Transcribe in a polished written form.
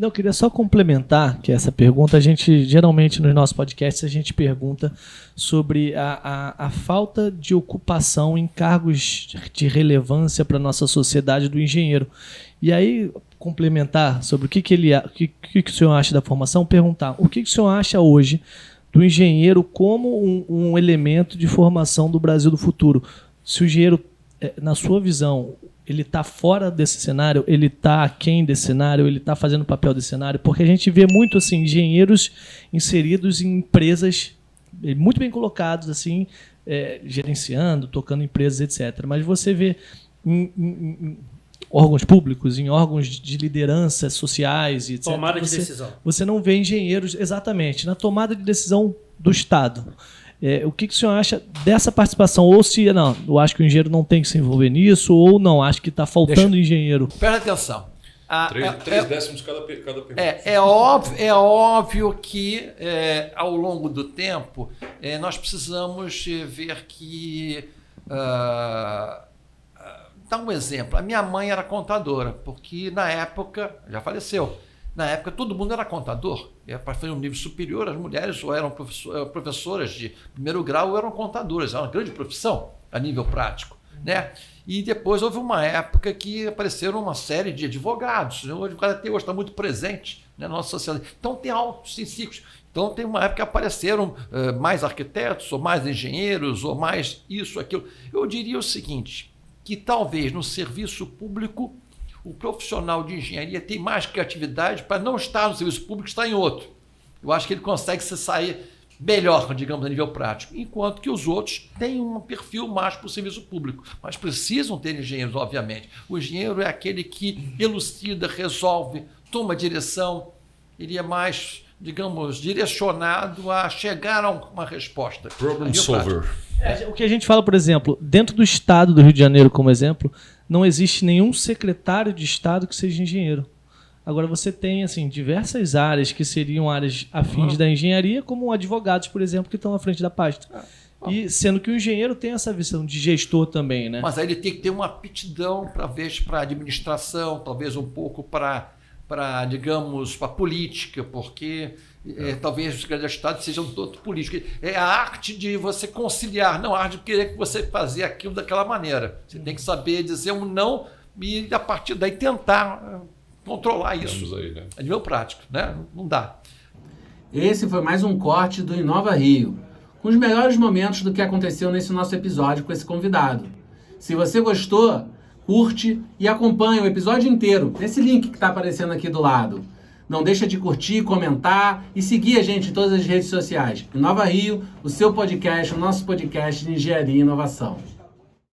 Não, eu queria só complementar que essa pergunta, a gente, geralmente nos nossos podcasts, a gente pergunta sobre a falta de ocupação em cargos de relevância para a nossa sociedade do engenheiro. E aí, complementar sobre o que o senhor acha da formação, perguntar o que o senhor acha hoje do engenheiro como um elemento de formação do Brasil do futuro. Se o engenheiro, na sua visão, ele está fora desse cenário, ele está aquém desse cenário, ele está fazendo o papel desse cenário, porque a gente vê muito assim, engenheiros inseridos em empresas muito bem colocados, assim, gerenciando, tocando empresas, etc. Mas você vê em órgãos públicos, em órgãos de liderança sociais, etc. Tomada de decisão. Você não vê engenheiros exatamente na tomada de decisão do Estado. O que o senhor acha dessa participação? Ou se, não, eu acho que o engenheiro não tem que se envolver nisso, ou não, acho que está faltando engenheiro. Presta atenção. 3 décimos cada pergunta. É óbvio que, ao longo do tempo, nós precisamos ver que... Dá um exemplo. A minha mãe era contadora, porque na época, já faleceu, na época todo mundo era contador. Para fazer um nível superior, as mulheres ou eram professoras de primeiro grau ou eram contadoras. Era uma grande profissão a nível prático, né? E depois houve uma época que apareceram uma série de advogados. O advogado até hoje está muito presente, né, na nossa sociedade. Então tem altos e ciclos. Então tem uma época que apareceram mais arquitetos, ou mais engenheiros, ou mais isso, aquilo. Eu diria o seguinte, que talvez no serviço público o profissional de engenharia tem mais criatividade para não estar no serviço público, estar em outro. Eu acho que ele consegue se sair melhor, digamos, a nível prático, enquanto que os outros têm um perfil mais para o serviço público, mas precisam ter engenheiros, obviamente. O engenheiro é aquele que elucida, resolve, toma direção, ele é mais, digamos, direcionado a chegar a uma resposta. Problem solver. O que a gente fala, por exemplo, dentro do estado do Rio de Janeiro, como exemplo, não existe nenhum secretário de estado que seja engenheiro. Agora você tem assim, diversas áreas que seriam áreas afins da engenharia, como advogados, por exemplo, que estão à frente da pasta. E sendo que o engenheiro tem essa visão de gestor também, né? Mas aí ele tem que ter uma aptidão para administração, talvez um pouco para digamos, para política, porque talvez os secretários de Estado sejam todos políticos. É a arte de você conciliar, não a arte de querer que você fazer aquilo daquela maneira. Você tem que saber dizer um não e, a partir daí, tentar controlar isso. Aí, né? A nível prático, né? Não dá. Esse foi mais um corte do Inova Rio, com os melhores momentos do que aconteceu nesse nosso episódio com esse convidado. Se você gostou, curte e acompanha o episódio inteiro nesse link que está aparecendo aqui do lado. Não deixa de curtir, comentar e seguir a gente em todas as redes sociais. Inova Rio, o seu podcast, o nosso podcast de engenharia e inovação.